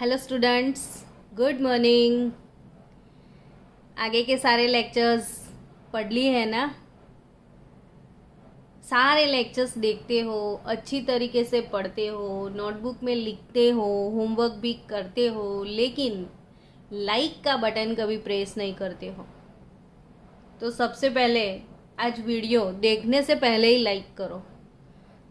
Hello students, good morning. आगे के सारे लेक्चर्स पढ़ लिए है ना? सारे लेक्चर्स देखते हो, अच्छी तरीके से पढ़ते हो, नोटबुक में लिखते हो, होमवर्क भी करते हो, लेकिन लाइक का बटन कभी प्रेस नहीं करते हो। तो सबसे पहले आज वीडियो देखने से पहले ही लाइक करो,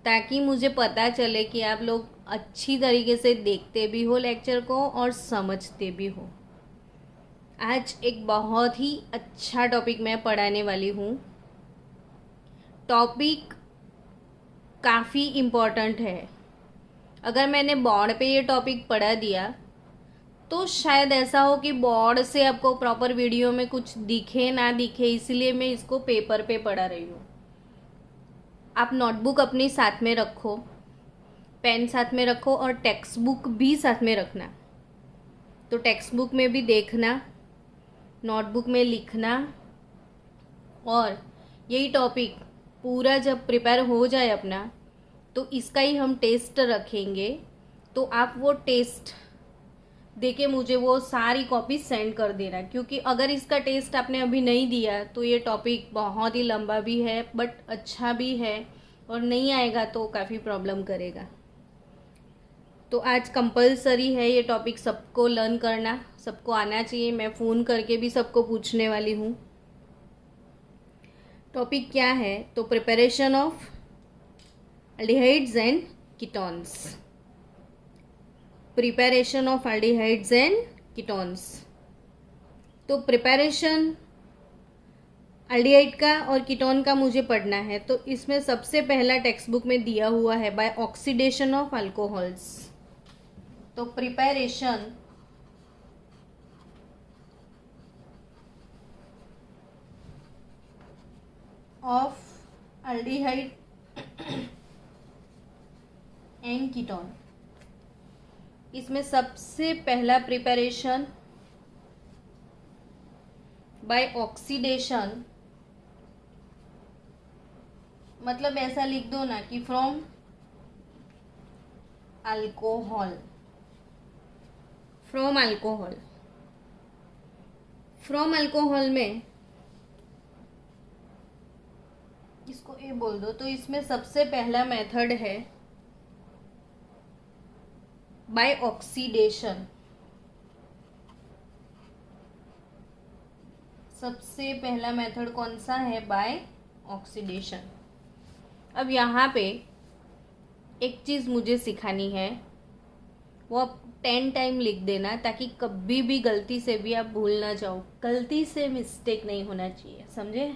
ताकि मुझे पता चले कि आप लोग अच्छी तरीके से देखते भी हो लेक्चर को और समझते भी हो। आज एक बहुत ही अच्छा टॉपिक मैं पढ़ाने वाली हूँ। टॉपिक काफ़ी इम्पोर्टेंट है। अगर मैंने बोर्ड पे ये टॉपिक पढ़ा दिया तो शायद ऐसा हो कि बोर्ड से आपको प्रॉपर वीडियो में कुछ दिखे ना दिखे, इसलिए मैं इसको पेपर पे पढ़ा रही हूँ। आप नोटबुक अपनी साथ में रखो, पेन साथ में रखो और टेक्स्ट बुक भी साथ में रखना। तो टेक्स्ट बुक में भी देखना, नोटबुक में लिखना, और यही टॉपिक पूरा जब प्रिपेयर हो जाए अपना, तो इसका ही हम टेस्ट रखेंगे। तो आप वो टेस्ट देके मुझे वो सारी कॉपी सेंड कर देना, क्योंकि अगर इसका टेस्ट आपने अभी नहीं दिया तो ये टॉपिक बहुत ही लंबा भी है बट अच्छा भी है, और नहीं आएगा तो काफ़ी प्रॉब्लम करेगा। तो आज कंपलसरी है ये टॉपिक सबको लर्न करना, सबको आना चाहिए। मैं फ़ोन करके भी सबको पूछने वाली हूँ। टॉपिक क्या है? तो preparation of aldehydes and ketones. Preparation of aldehydes and ketones. तो प्रिपरेशन एल्डिहाइड का और कीटोन का मुझे पढ़ना है। तो इसमें सबसे पहला टेक्स्ट बुक में दिया हुआ है बाय ऑक्सीडेशन ऑफ अल्कोहल्स। तो preparation of aldehyde and ketone, इसमें सबसे पहला प्रिपरेशन बाय ऑक्सीडेशन, मतलब ऐसा लिख दो ना कि from alcohol. From alcohol, from alcohol में इसको ए बोल दो। तो इसमें सबसे पहला मेथड है बाय ऑक्सीडेशन। सबसे पहला मेथड कौन सा है? By oxidation. अब यहाँ पे एक चीज़ मुझे सिखानी है, वो आप 10 टाइम लिख देना, ताकि कभी भी गलती से भी आप भूल ना जाओ। गलती से मिस्टेक नहीं होना चाहिए, समझे?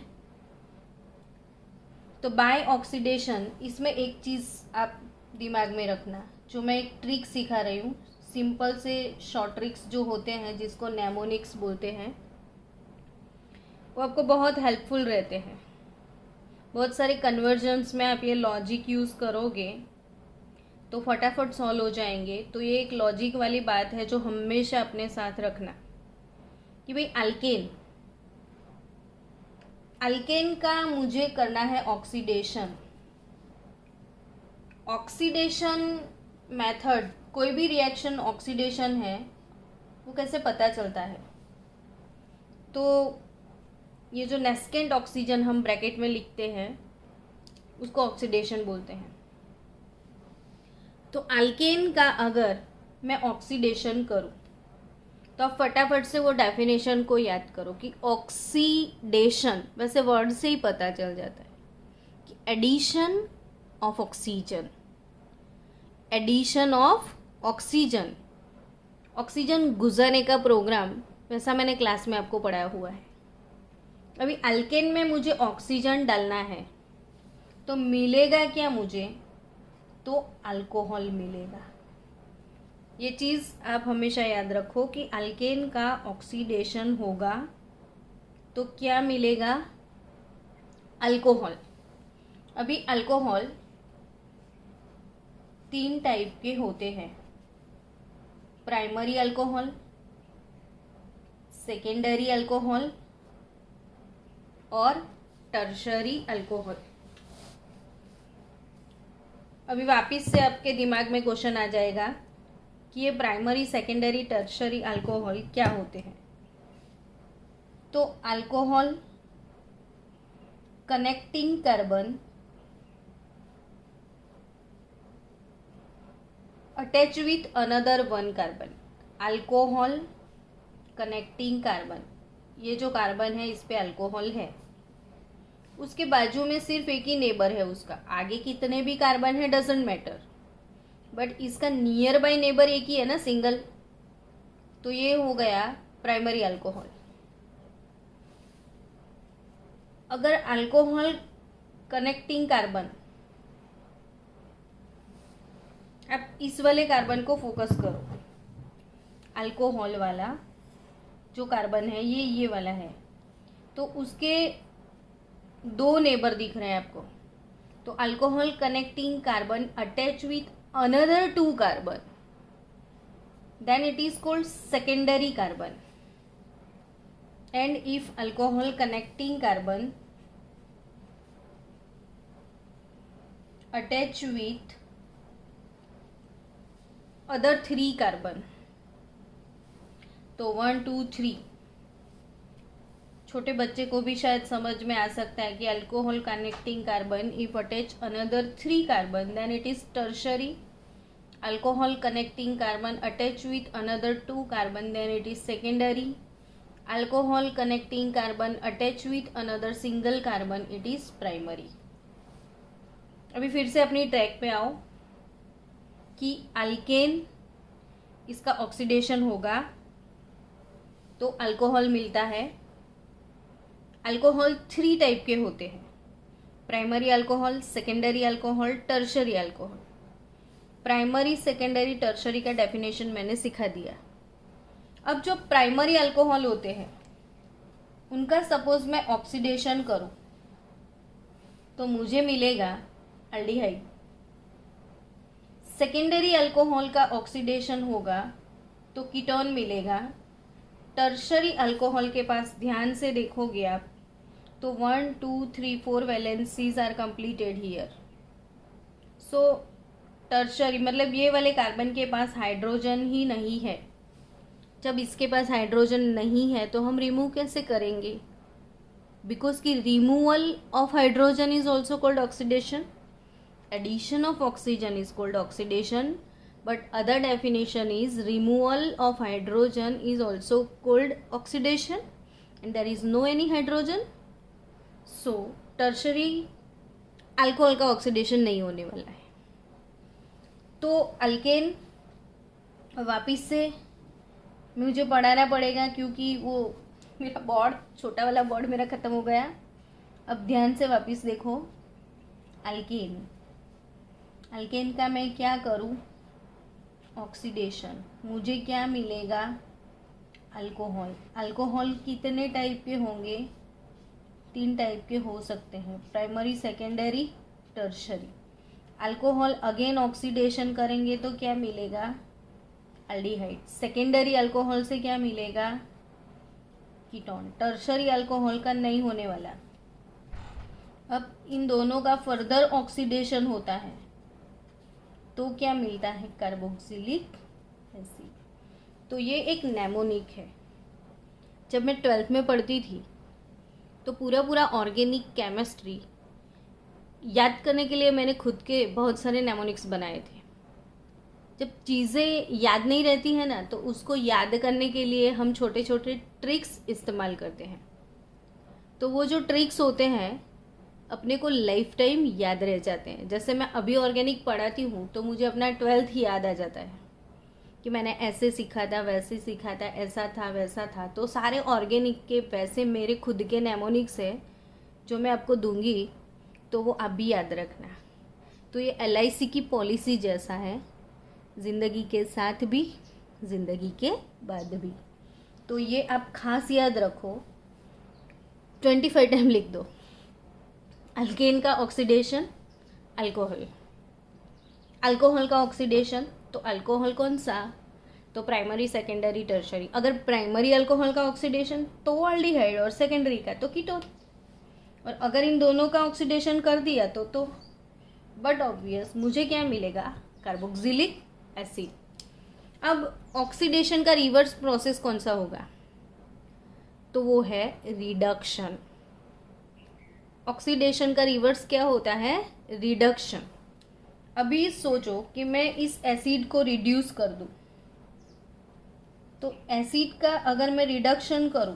तो बाय ऑक्सीडेशन, इसमें एक चीज़ आप दिमाग में रखना, जो मैं एक ट्रिक सिखा रही हूँ। सिंपल से शॉर्ट ट्रिक्स जो होते हैं, जिसको नेमोनिक्स बोलते हैं, वो आपको बहुत हेल्पफुल रहते हैं। बहुत सारे कन्वर्जन्स में आप ये लॉजिक यूज़ करोगे तो फटाफट सॉल्व हो जाएंगे। तो ये एक लॉजिक वाली बात है जो हमेशा अपने साथ रखना कि भाई अल्केन, अल्केन का मुझे करना है ऑक्सीडेशन। ऑक्सीडेशन मेथड, कोई भी रिएक्शन ऑक्सीडेशन है, वो कैसे पता चलता है? तो ये जो नेस्केंट ऑक्सीजन हम ब्रैकेट में लिखते हैं, उसको ऑक्सीडेशन बोलते हैं। तो अल्केन का अगर मैं ऑक्सीडेशन करूं, तो आप फटाफट से वो डेफिनेशन को याद करो कि ऑक्सीडेशन, वैसे वर्ड से ही पता चल जाता है कि addition of oxygen. Addition of oxygen, oxygen गुजरने का प्रोग्राम, वैसा मैंने क्लास में आपको पढ़ाया हुआ है। अभी अल्केन में मुझे ऑक्सीजन डालना है, तो मिलेगा क्या मुझे? तो अल्कोहल मिलेगा। ये चीज़ आप हमेशा याद रखो कि अल्केन का ऑक्सीडेशन होगा तो क्या मिलेगा? अल्कोहल। अभी अल्कोहल 3 टाइप के होते हैं: प्राइमरी अल्कोहल, सेकेंडरी अल्कोहल और टर्शरी अल्कोहल। अभी वापस से आपके दिमाग में क्वेश्चन आ जाएगा कि ये प्राइमरी, सेकेंडरी, टर्शरी अल्कोहल क्या होते हैं। तो alcohol connecting carbon attach with another one carbon. Alcohol connecting carbon, ये जो कार्बन है इस पे अल्कोहल है, उसके बाजू में सिर्फ एक ही नेबर है उसका, आगे कितने भी कार्बन है डजेंट मैटर, बट इसका नियर बाय नेबर एक ही है ना, सिंगल। तो ये हो गया प्राइमरी अल्कोहल। अगर अल्कोहल कनेक्टिंग कार्बन, अब इस वाले कार्बन को फोकस करो, अल्कोहल वाला जो कार्बन है ये वाला है, तो उसके दो नेबर दिख रहे हैं आपको। तो alcohol connecting carbon attach with another two carbon, then it is called secondary carbon. And if alcohol connecting carbon attach with other three carbon, तो 1 2 3, छोटे बच्चे को भी शायद समझ में आ सकता है कि alcohol connecting carbon if attach another 3 carbon then it is tertiary. Alcohol connecting carbon attach with another 2 carbon then it is secondary. Alcohol connecting carbon attach with another single carbon, it is primary. अभी फिर से अपनी track पे आओ कि alkane, इसका oxidation होगा तो अल्कोहल मिलता है। अल्कोहल 3 टाइप के होते हैं, primary alcohol, secondary alcohol, tertiary alcohol. Primary, secondary, tertiary का डेफिनेशन मैंने सिखा दिया। अब जो प्राइमरी अल्कोहल होते हैं उनका सपोज मैं ऑक्सीडेशन करूं तो मुझे मिलेगा अल्डिहाइड। सेकेंडरी अल्कोहल का ऑक्सीडेशन होगा तो कीटोन मिलेगा। टर्शरी अल्कोहल के पास ध्यान से देखोगे आप तो 1 2 3 4 valencies are completed here. So tertiary मतलब ये वाले कार्बन के पास हाइड्रोजन ही नहीं है। जब इसके पास हाइड्रोजन नहीं है तो हम रिमूव कैसे करेंगे? बिकॉज की removal of hydrogen is also called oxidation, addition of oxygen is called oxidation, but other definition is removal of hydrogen is also called oxidation, and there is no any hydrogen, so tertiary alcohol का oxidation नहीं होने वाला है। तो alkane वापिस से मुझे पढ़ाना पड़ेगा क्योंकि वो मेरा बोर्ड, छोटा वाला बोर्ड मेरा ख़त्म हो गया। अब ध्यान से वापिस देखो, अल्केन, अल्केन का मैं क्या करूं? ऑक्सीडेशन। मुझे क्या मिलेगा? अल्कोहल। अल्कोहल कितने टाइप के होंगे? 3 टाइप के हो सकते हैं, primary, secondary, tertiary. Alcohol again oxidation करेंगे तो क्या मिलेगा? अल्डिहाइड। सेकेंडरी अल्कोहल से क्या मिलेगा? कीटोन। टर्शरी अल्कोहल का नहीं होने वाला। अब इन दोनों का फर्दर ऑक्सीडेशन होता है तो क्या मिलता है? Carboxylic acid. तो ये एक नेमोनिक है। जब मैं 12th में पढ़ती थी तो पूरा ऑर्गेनिक केमिस्ट्री याद करने के लिए मैंने खुद के बहुत सारे नेमोनिक्स बनाए थे। जब चीज़ें याद नहीं रहती है ना तो उसको याद करने के लिए हम छोटे छोटे ट्रिक्स इस्तेमाल करते हैं। तो वो जो ट्रिक्स होते हैं अपने को लाइफ टाइम याद रह जाते हैं। जैसे मैं अभी ऑर्गेनिक पढ़ाती हूँ तो मुझे अपना 12th ही याद आ जाता है कि मैंने ऐसे सीखा था, वैसे सीखा था, ऐसा था, वैसा था। तो सारे ऑर्गेनिक के वैसे मेरे खुद के नेमोनिक्स है जो मैं आपको दूंगी, तो वो आप भी याद रखना। तो ये LIC की पॉलिसी जैसा है, ज़िंदगी के साथ भी, ज़िंदगी के बाद भी। तो ये आप खास याद रखो, 25 टाइम लिख दो। अल्केन का ऑक्सीडेशन अल्कोहल, अल्कोहल का ऑक्सीडेशन तो अल्कोहल कौन सा? तो प्राइमरी, सेकेंडरी, टर्शरी। अगर प्राइमरी अल्कोहल का ऑक्सीडेशन तो अल्डिहाइड और सेकेंडरी का तो कीटोन। और अगर इन दोनों का ऑक्सीडेशन कर दिया तो बट ऑब्वियस मुझे क्या मिलेगा? Carboxylic acid. अब ऑक्सीडेशन का रिवर्स प्रोसेस कौन सा होगा? तो वो है रिडक्शन। ऑक्सीडेशन का रिवर्स क्या होता है? रिडक्शन। अभी सोचो कि मैं इस एसिड को रिड्यूस कर दूं, तो एसिड का अगर मैं रिडक्शन करूं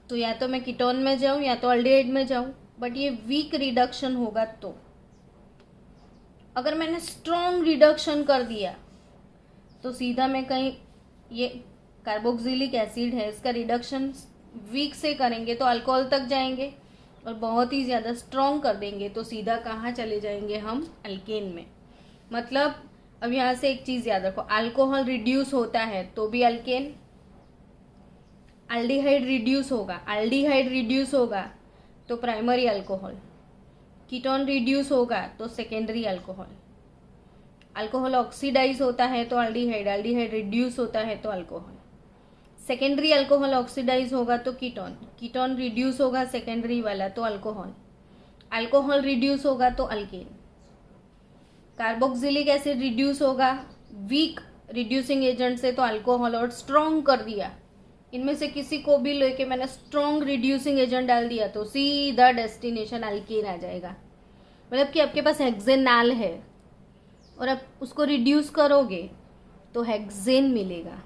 तो या तो मैं कीटोन में जाऊं या तो अल्डिहाइड में जाऊं, बट ये वीक रिडक्शन होगा। तो अगर मैंने स्ट्रॉन्ग रिडक्शन कर दिया तो सीधा मैं कहीं, ये कार्बोक्सिलिक एसिड है, इसका रिडक्शन वीक से करेंगे तो अल्कोहल तक जाएंगे, और बहुत ही ज़्यादा स्ट्रॉन्ग कर देंगे तो सीधा कहाँ चले जाएंगे हम? अल्केन में। मतलब अब यहाँ से एक चीज़ याद रखो, अल्कोहल रिड्यूस होता है तो भी अल्केन, अल्डिहाइड रिड्यूस होगा तो प्राइमरी अल्कोहल, कीटोन रिड्यूस होगा तो सेकेंडरी अल्कोहल, अल्कोहल ऑक्सीडाइज होता है तो अल्डिहाइड रिड्यूस होता है तो अल्कोहल, सेकेंडरी अल्कोहल ऑक्सीडाइज होगा तो कीटोन रिड्यूस होगा सेकेंडरी वाला तो अल्कोहल रिड्यूस होगा तो अल्केन, कार्बोक्सिलिक एसिड रिड्यूस होगा वीक रिड्यूसिंग एजेंट से तो अल्कोहल, और स्ट्रॉन्ग कर दिया, इनमें से किसी को भी लेके मैंने स्ट्रॉन्ग रिड्यूसिंग एजेंट डाल दिया तो सीधा डेस्टिनेशन अल्केन आ जाएगा। मतलब कि आपके पास हेक्सेनाल है और आप उसको रिड्यूस करोगे तो हेक्सेन मिलेगा।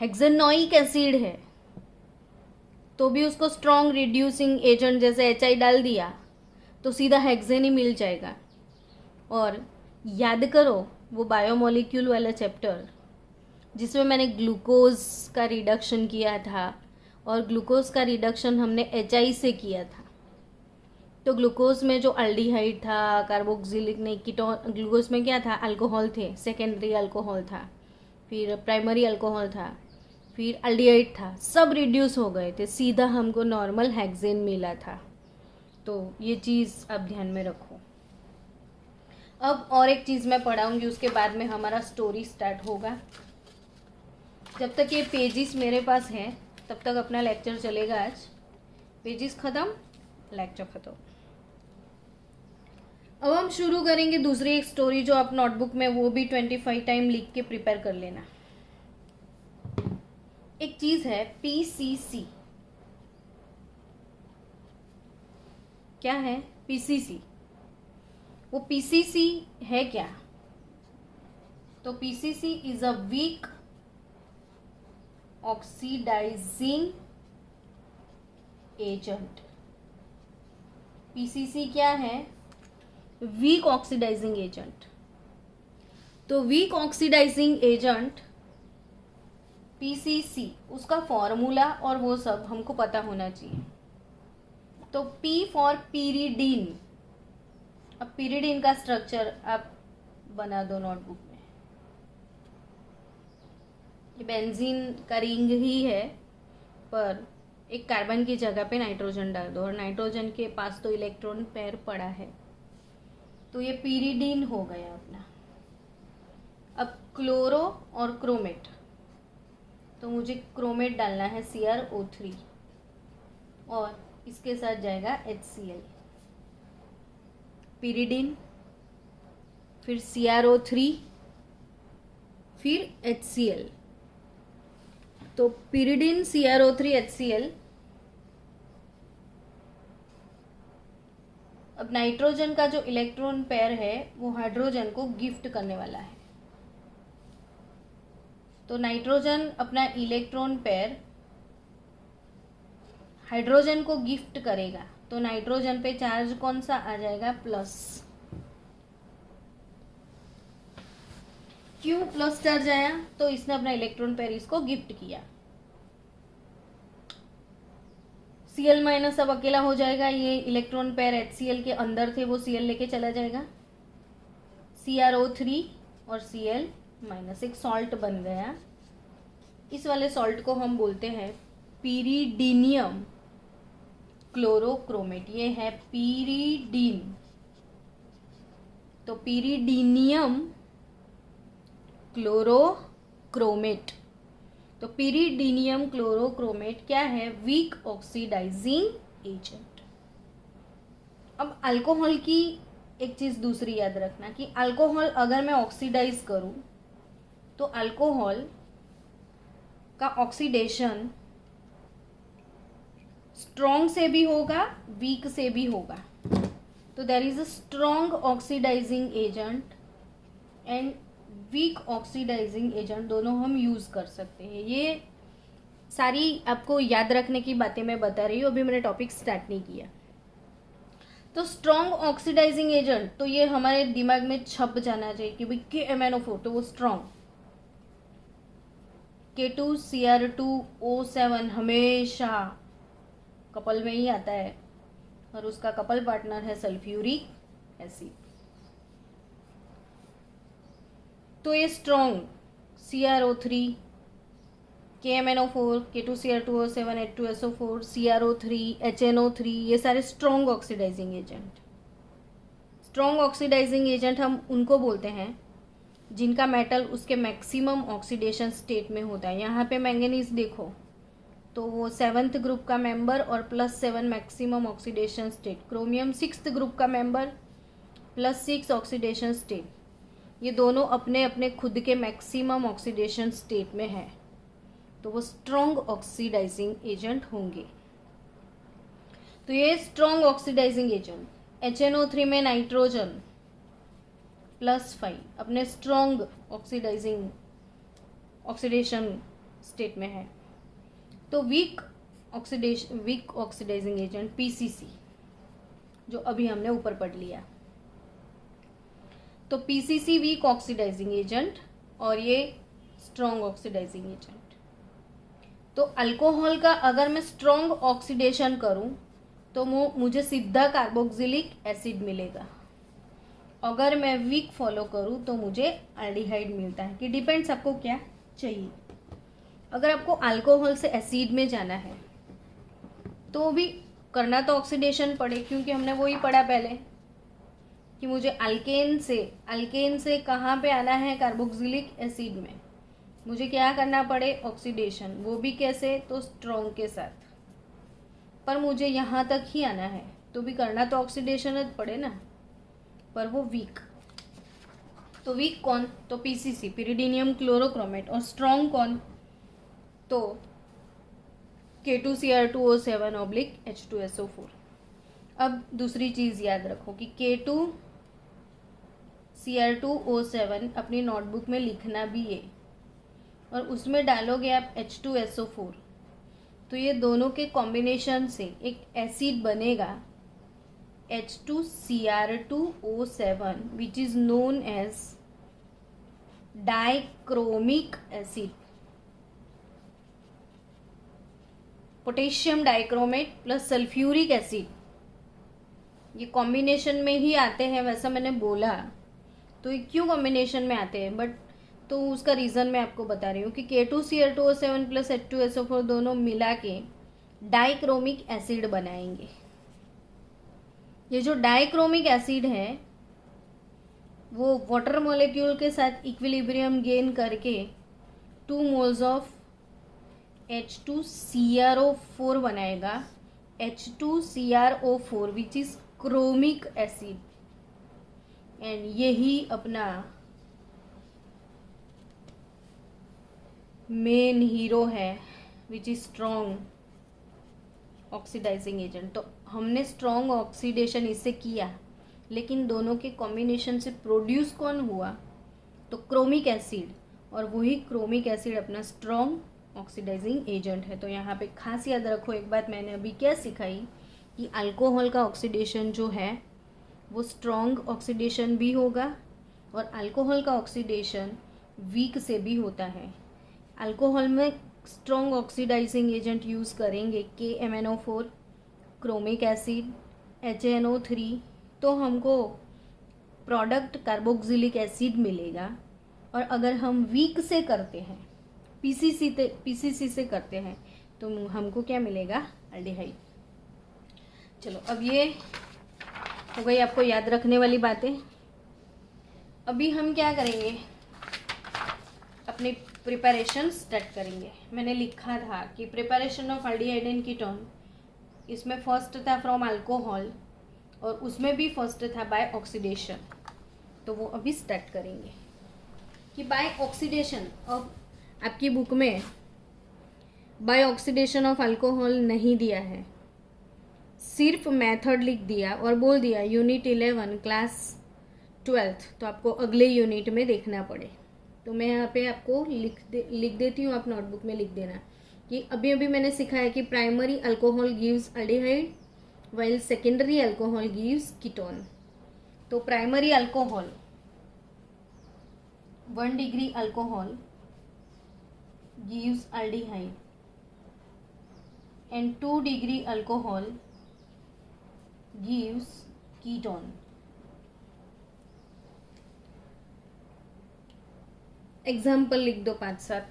हेक्सेनोइक एसिड है तो भी उसको स्ट्रॉन्ग रिड्यूसिंग एजेंट जैसे HI डाल दिया तो सीधा हेक्सेन ही मिल जाएगा। और याद करो वो बायोमोलिक्यूल वाला चैप्टर जिसमें मैंने ग्लूकोज का रिडक्शन किया था, और ग्लूकोज का रिडक्शन हमने HI से किया था। तो ग्लूकोज में जो अल्डिहाइड था, कार्बोक्सिलिक नहीं, कीटोन, ग्लूकोज में क्या था? अल्कोहल थे, सेकेंडरी अल्कोहल था, फिर प्राइमरी अल्कोहल था, फिर अल्डिहाइड था, सब रिड्यूस हो गए थे, सीधा हमको नॉर्मल हेक्सेन मिला था। तो ये चीज़ आप ध्यान में रखो। अब और एक चीज़ मैं पढ़ाऊँगी, उसके बाद में हमारा स्टोरी स्टार्ट होगा। जब तक ये पेजेस मेरे पास हैं तब तक अपना लेक्चर चलेगा। आज पेजेस ख़त्म, लेक्चर ख़त्म। अब हम शुरू करेंगे दूसरी एक स्टोरी जो आप नोटबुक में वो भी 25 टाइम लिख के प्रिपेयर कर लेना। एक चीज़ है PCC। क्या है PCC? वो PCC है क्या? तो PCC is a weak oxidising agent. PCC क्या है? Weak oxidising agent. तो वीक ऑक्सीडाइजिंग एजेंट PCC, उसका फॉर्मूला और वो सब हमको पता होना चाहिए। तो P फॉर पीरिडीन। अब पीरिडीन का स्ट्रक्चर आप बना दो नोटबुक में। ये बेंजीन का रिंग ही है, पर एक कार्बन की जगह पे नाइट्रोजन डाल दो, और नाइट्रोजन के पास तो इलेक्ट्रॉन पेयर पड़ा है, तो ये पीरिडीन हो गया अपना। अब क्लोरो और क्रोमेट, तो मुझे क्रोमेट डालना है CrO3, और इसके साथ जाएगा HCl। पीरिडीन, फिर CrO3, फिर HCl। तो पीरिडीन, CrO3, HCl। अब नाइट्रोजन का जो इलेक्ट्रॉन पेयर है वो हाइड्रोजन को गिफ्ट करने वाला है। तो नाइट्रोजन अपना इलेक्ट्रॉन पेयर हाइड्रोजन को गिफ्ट करेगा, तो नाइट्रोजन पे चार्ज कौन सा आ जाएगा? प्लस। क्यों प्लस चार्ज आया? तो इसने अपना इलेक्ट्रॉन पेयर इसको गिफ्ट किया। Cl माइनस अब अकेला हो जाएगा, ये इलेक्ट्रॉन पेयर HCl के अंदर थे वो Cl लेके चला जाएगा। CrO3 और Cl माइनस, एक सॉल्ट बन गया। इस वाले सॉल्ट को हम बोलते हैं पीरिडीनियम क्लोरोक्रोमेट। ये है पीरिडीन। तो पीरिडीनियम क्लोरोक्रोमेट। तो पीरिडीनियम क्लोरोक्रोमेट क्या है? Weak oxidising agent. अब अल्कोहल की एक चीज़ दूसरी याद रखना कि अल्कोहल अगर मैं ऑक्सीडाइज करूँ तो अल्कोहल का ऑक्सीडेशन स्ट्रॉन्ग से भी होगा, वीक से भी होगा। तो there is a strong oxidising agent and weak oxidising agent, दोनों हम यूज़ कर सकते हैं। ये सारी आपको याद रखने की बातें मैं बता रही हूँ, अभी मैंने टॉपिक स्टार्ट नहीं किया। तो स्ट्रॉन्ग ऑक्सीडाइजिंग एजेंट, तो ये हमारे दिमाग में छप जाना चाहिए कि भाई KMnO4 तो वो स्ट्रॉन्ग, K2Cr2O7 हमेशा कपल में ही आता है और उसका कपल पार्टनर है सल्फ्यूरिक एसिड। तो ये strong CrO3, KMnO4, K2Cr2O7, H2SO4, CrO3, HNO3, ये सारे strong oxidising agent. Strong oxidising agent हम उनको बोलते हैं जिनका मेटल उसके मैक्सिमम ऑक्सीडेशन स्टेट में होता है। यहाँ पे मैंगनीज देखो तो वो 7th ग्रुप का मेंबर और +7 maximum oxidation state, chromium 6th group का मेंबर +6 ऑक्सीडेशन स्टेट, ये दोनों अपने अपने खुद के मैक्सिमम ऑक्सीडेशन स्टेट में है, तो वो स्ट्रॉन्ग ऑक्सीडाइजिंग एजेंट होंगे। तो ये स्ट्रॉन्ग ऑक्सीडाइजिंग एजेंट, HNO3 में नाइट्रोजन +5 अपने स्ट्रॉन्ग ऑक्सीडेशन स्टेट में है। तो वीक ऑक्सीडाइजिंग एजेंट PCC, जो अभी हमने ऊपर पढ़ लिया। तो PCC वीक ऑक्सीडाइजिंग एजेंट और ये स्ट्रॉन्ग ऑक्सीडाइजिंग एजेंट। तो अल्कोहल का अगर मैं स्ट्रॉन्ग ऑक्सीडेशन करूं तो मुझे सीधा कार्बोक्सिलिक एसिड मिलेगा। अगर मैं वीक फॉलो करूं तो मुझे एल्डिहाइड मिलता है, कि डिपेंड्स आपको क्या चाहिए। अगर आपको अल्कोहल से एसिड में जाना है तो भी करना तो ऑक्सीडेशन पड़े, क्योंकि हमने वही पढ़ा पहले कि मुझे अल्केन से कहाँ पे आना है, कार्बोक्सिलिक एसिड में। मुझे क्या करना पड़े, ऑक्सीडेशन, वो भी कैसे, तो स्ट्रॉन्ग के साथ। पर मुझे यहाँ तक ही आना है तो भी करना तो ऑक्सीडेशन पड़े ना, पर वो वीक। तो वीक कौन, तो PCC पिरिडीनियम क्लोरोक्रोमेट, और स्ट्रॉन्ग कौन, तो K2Cr2O7 H2SO4। अब दूसरी चीज़ याद रखो कि K2Cr2O7 अपनी नोटबुक में लिखना भी है, और उसमें डालोगे आप H2SO4, तो ये दोनों के कॉम्बिनेशन से एक एसिड बनेगा H2Cr2O7 which is known as dichromic acid, potassium dichromate plus sulphuric acid, ये कॉम्बिनेशन में ही आते हैं, वैसा मैंने बोला। तो ये क्यों कॉम्बिनेशन में आते हैं, बट तो उसका रीज़न मैं आपको बता रही हूँ कि K2Cr2O7 प्लस H2SO4 दोनों मिला के डाइक्रोमिक एसिड बनाएंगे। ये जो डाइक्रोमिक एसिड है वो वाटर मॉलिक्यूल के साथ इक्विलिब्रियम गेन करके 2 मोल्स ऑफ H2CrO4 बनाएगा, H2CrO4 which is chromic acid, and यही अपना मेन हीरो है which is strong oxidising agent. तो हमने स्ट्रॉन्ग ऑक्सीडेशन इससे किया, लेकिन दोनों के कॉम्बिनेशन से प्रोड्यूस कौन हुआ, तो क्रोमिक एसिड, और वही क्रोमिक एसिड अपना स्ट्रॉन्ग ऑक्सीडाइजिंग एजेंट है। तो यहाँ पे खास याद रखो एक बात मैंने अभी क्या सिखाई, कि अल्कोहल का ऑक्सीडेशन जो है वो स्ट्रॉन्ग ऑक्सीडेशन भी होगा, और अल्कोहल का ऑक्सीडेशन वीक से भी होता है। अल्कोहल में स्ट्रॉन्ग ऑक्सीडाइजिंग एजेंट यूज़ करेंगे KMnO4, क्रोमिक एसिड, HNO3, तो हमको प्रोडक्ट कार्बोक्सिलिक एसिड मिलेगा। और अगर हम वीक से करते हैं, PCC से करते हैं, तो हमको क्या मिलेगा, एल्डिहाइड। चलो अब ये हो गई आपको याद रखने वाली बातें। अभी हम क्या करेंगे, अपनी प्रिपरेशन स्टार्ट करेंगे। मैंने लिखा था कि preparation of aldehyde and ketone, इसमें फर्स्ट था फ्रॉम अल्कोहल, और उसमें भी फर्स्ट था बाय ऑक्सीडेशन। तो वो अभी स्टार्ट करेंगे कि बाय ऑक्सीडेशन। अब आपकी बुक में बाय ऑक्सीडेशन ऑफ अल्कोहल नहीं दिया है, सिर्फ मेथड लिख दिया और बोल दिया यूनिट 11 क्लास 12th। तो आपको अगले यूनिट में देखना पड़े। तो मैं यहाँ पे आपको लिख देती हूँ, आप नोटबुक में लिख देना कि अभी अभी मैंने सीखा है कि primary alcohol gives aldehyde while secondary alcohol gives ketone. तो primary alcohol 1 degree alcohol gives aldehyde and 2 degree alcohol gives ketone। Example लिख दो 5-7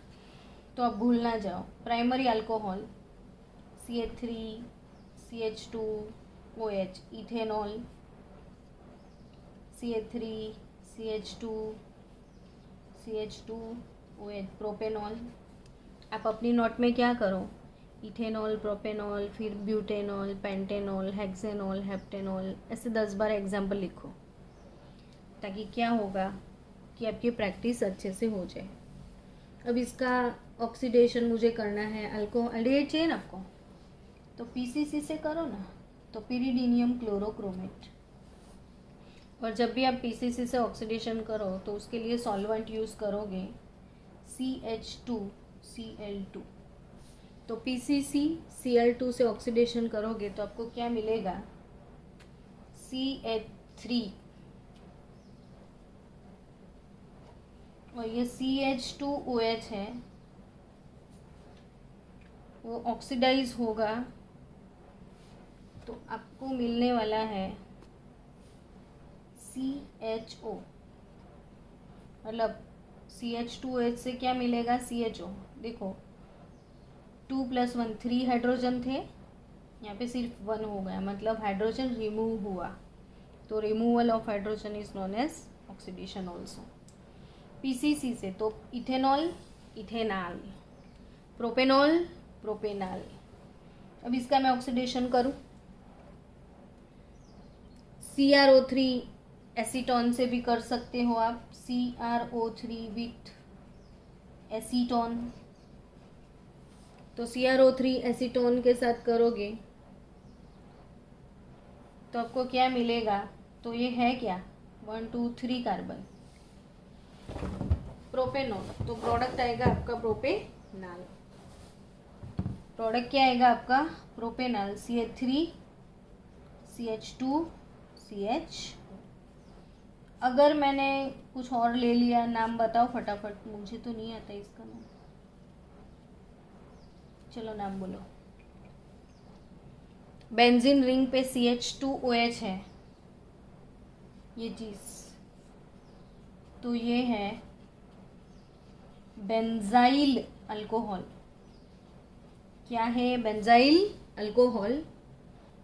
तो आप भूल ना जाओ। Primary alcohol CH3 CH2 OH ethanol, CH3 CH2 CH2 OH propanol. आप अपनी नोट में क्या करो, इथेनॉल, प्रोपेनॉल, फिर ब्यूटेनॉल, पेंटेनॉल, हेक्सेनॉल, हेप्टेनॉल, ऐसे 10 बार एग्जाम्पल लिखो, ताकि क्या होगा कि आपकी प्रैक्टिस अच्छे से हो जाए। अब इसका ऑक्सीडेशन मुझे करना है, अल्कोहल चाहिए ना आपको, तो PCC से करो ना, तो पिरिडीनियम क्लोरोक्रोमेट। और जब भी आप PCC से ऑक्सीडेशन करो तो उसके लिए सॉल्वेंट यूज़ करोगे CH2Cl2। तो PCC Cl2 से ऑक्सीडेशन करोगे तो आपको क्या मिलेगा, CH3। और ये CH2OH है, वो ऑक्सीडाइज होगा तो आपको मिलने वाला है CHO। मतलब CH2OH से क्या मिलेगा, CHO। देखो 2 + 1 3 हाइड्रोजन थे, यहाँ पे सिर्फ 1 हो गया, मतलब हाइड्रोजन रिमूव हुआ। तो removal of hydrogen is known as oxidation also. PCC से तो इथेनॉल इथेनॉल, प्रोपेनॉल प्रोपेनॉल। अब इसका मैं ऑक्सीडेशन करूँ, CrO3 एसीटोन से भी कर सकते हो आप, CrO3 विथ एसीटोन। तो CrO3 एसीटोन के साथ करोगे तो आपको क्या मिलेगा, तो ये है क्या 1 2 3 कार्बन, प्रोपेनॉल। तो प्रोडक्ट आएगा आपका प्रोपेनॉल। प्रोडक्ट क्या आएगा आपका, प्रोपेनॉल, CH3 CH2 CH। अगर मैंने कुछ और ले लिया, नाम बताओ फटाफट, मुझे तो नहीं आता इसका नाम, चलो नाम बोलो। बेंजीन रिंग पे CH2OH है ये चीज, तो ये है बेंजाइल अल्कोहल। क्या है, बेंजाइल अल्कोहल।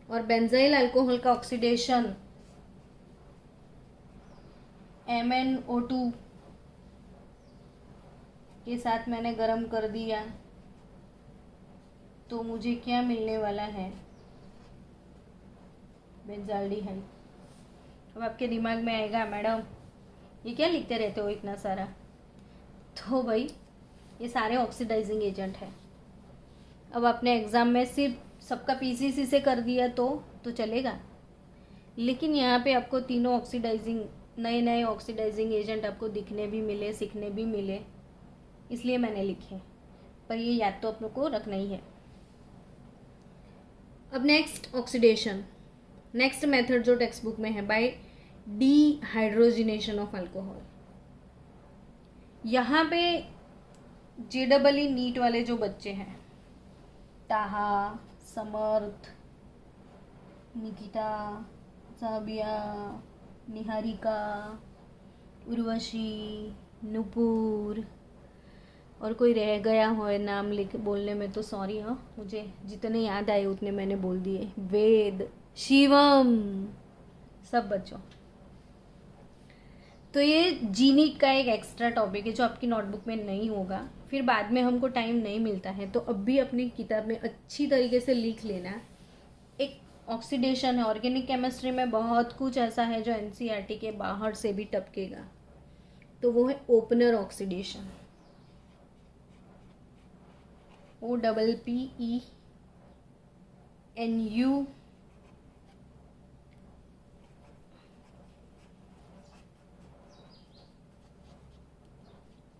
और बेंजाइल अल्कोहल का ऑक्सीडेशन MnO2 के साथ मैंने गरम कर दिया तो मुझे क्या मिलने वाला है, बेंजाल्डिहाइड। अब आपके दिमाग में आएगा मैडम ये क्या लिखते रहते हो इतना सारा, तो भाई ये सारे ऑक्सीडाइजिंग एजेंट है। अब आपने एग्ज़ाम में सिर्फ सबका PCC से कर दिया तो चलेगा, लेकिन यहाँ पे आपको तीनों ऑक्सीडाइजिंग नए नए ऑक्सीडाइजिंग एजेंट आपको दिखने भी मिले, सीखने भी मिले, इसलिए मैंने लिखे, पर ये याद तो अपनों को रखना ही है। अब नेक्स्ट ऑक्सीडेशन, नेक्स्ट मेथड जो टेक्स्ट बुक में है, बाय डिहाइड्रोजिनेशन ऑफ अल्कोहल। यहाँ पे JEE नीट वाले जो बच्चे हैं, ताहा, समर्थ, निकिता, साबिया, निहारिका, उर्वशी, नुपुर, और कोई रह गया हो नाम लिख बोलने में तो सॉरी, हाँ मुझे जितने याद आए उतने मैंने बोल दिए, वेद, शिवम, सब बच्चों। तो ये जीनीट का एक एक्स्ट्रा टॉपिक है जो आपकी नोटबुक में नहीं होगा, फिर बाद में हमको टाइम नहीं मिलता है, तो अब भी अपनी किताब में अच्छी तरीके से लिख लेना। एक ऑक्सीडेशन है। ऑर्गेनिक केमिस्ट्री में बहुत कुछ ऐसा है जो एनसीईआरटी के बाहर से भी टपकेगा, तो वो है opener oxidation, OPPENU,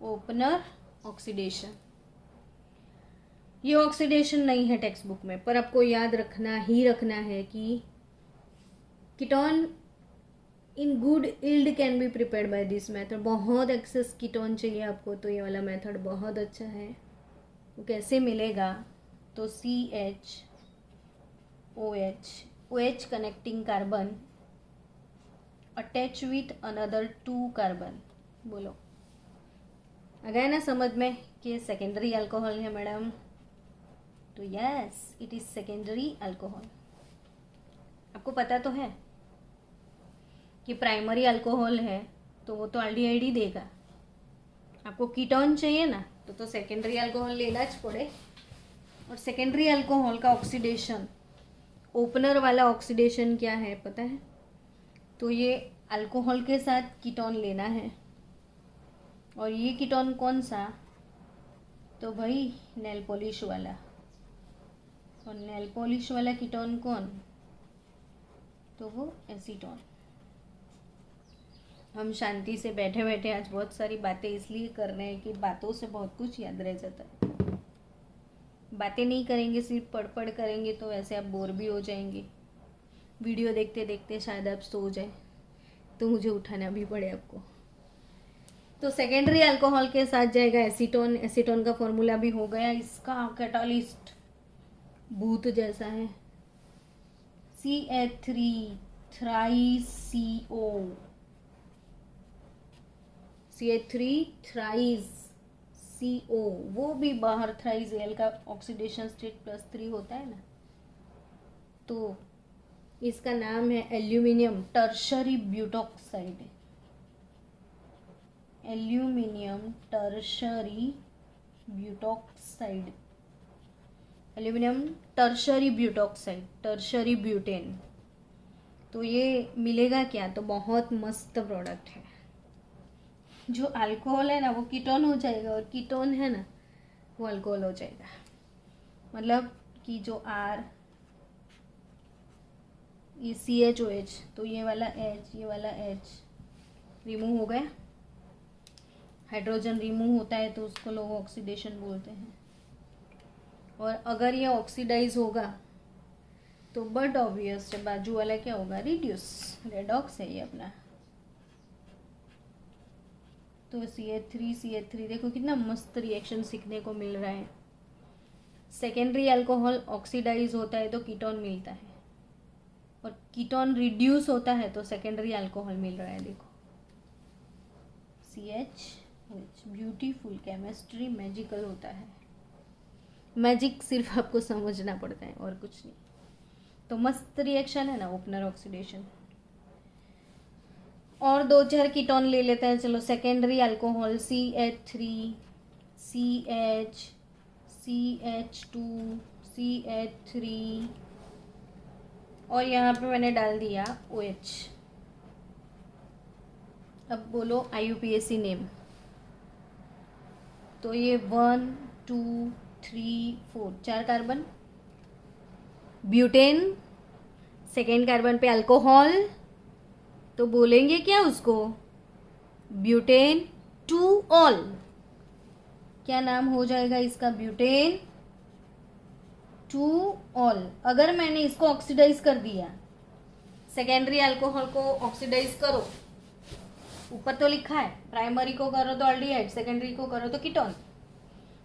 opener oxidation. ये ऑक्सीडेशन नहीं है टेक्स्ट बुक में, पर आपको याद रखना ही रखना है कि ketone in good yield can be prepared by this method. बहुत एक्सेस कीटोन चाहिए आपको तो ये वाला मेथड बहुत अच्छा है। वो कैसे मिलेगा, तो CH OH connecting carbon attach with another 2 carbon. बोलो आ गया ना समझ में कि ये सेकेंडरी अल्कोहल है मैडम? तो yes, it is secondary alcohol. आपको पता तो है कि प्राइमरी अल्कोहल है तो वो तो एल्डिहाइड ही देगा। आपको कीटोन चाहिए ना, तो सेकेंडरी अल्कोहल लेना ज पड़े। और सेकेंडरी अल्कोहल का ऑक्सीडेशन, ओपनर वाला ऑक्सीडेशन क्या है पता है? तो ये अल्कोहल के साथ कीटोन लेना है, और ये कीटोन कौन सा? तो भाई नेल पॉलिश वाला। और नेल पॉलिश वाला कीटोन कौन? तो वो एसीटोन। हम शांति से बैठे बैठे आज बहुत सारी बातें इसलिए कर रहे हैं कि बातों से बहुत कुछ याद रह जाता है। बातें नहीं करेंगे, सिर्फ पढ़ पढ़ करेंगे तो वैसे आप बोर भी हो जाएंगे। वीडियो देखते देखते शायद आप सो जाए तो मुझे उठाना भी पड़े आपको। तो सेकेंडरी अल्कोहल के साथ जाएगा एसीटोन। एसीटोन का फॉर्मूला भी हो गया, इसका कैटालिस्ट भूत जैसा है, CH3 थ्राइस CO। वो भी बाहर थ्राइस एल का ऑक्सीडेशन स्टेट +3 होता है ना, तो इसका नाम है aluminium tertiary butoxide. Aluminium tertiary butoxide, aluminium tertiary butoxide, tertiary butane. तो ये मिलेगा क्या? तो बहुत मस्त प्रोडक्ट है। जो अल्कोहल है ना वो कीटोन हो जाएगा, और कीटोन है ना वो अल्कोहल हो जाएगा। मतलब कि जो R, ये CHOH, तो ये वाला H, ये वाला H रिमूव हो गया। हाइड्रोजन रिमूव होता है तो उसको लोग ऑक्सीडेशन बोलते हैं। और अगर ये ऑक्सीडाइज होगा तो बट ऑब्वियस बाजू वाला क्या होगा? रिड्यूस, रेडॉक्स है ये अपना। तो CH3 देखो कितना मस्त रिएक्शन सीखने को मिल रहा है। सेकेंडरी अल्कोहल ऑक्सीडाइज होता है तो कीटोन मिलता है, और कीटोन रिड्यूस होता है तो सेकेंडरी अल्कोहल मिल रहा है। देखो CH, ब्यूटीफुल केमिस्ट्री, मैजिकल होता है। मैजिक सिर्फ आपको समझना पड़ता है और कुछ नहीं। तो मस्त रिएक्शन है ना ओपनर ऑक्सीडेशन। और 2-4 कीटोन ले लेते हैं। चलो secondary alcohol CH3 CH CH2 CH3, और यहाँ पे मैंने डाल दिया OH। अब बोलो IUPAC नेम। तो ये 1 2 3 4 4 कार्बन, ब्यूटेन, सेकेंड कार्बन पे अल्कोहल, तो बोलेंगे क्या उसको? Butane 2 all. क्या नाम हो जाएगा इसका? Butane 2 all. अगर मैंने इसको ऑक्सीडाइज कर दिया, सेकेंडरी अल्कोहल को ऑक्सीडाइज करो, ऊपर तो लिखा है प्राइमरी को करो तो एल्डिहाइड, सेकेंडरी को करो तो कीटोन।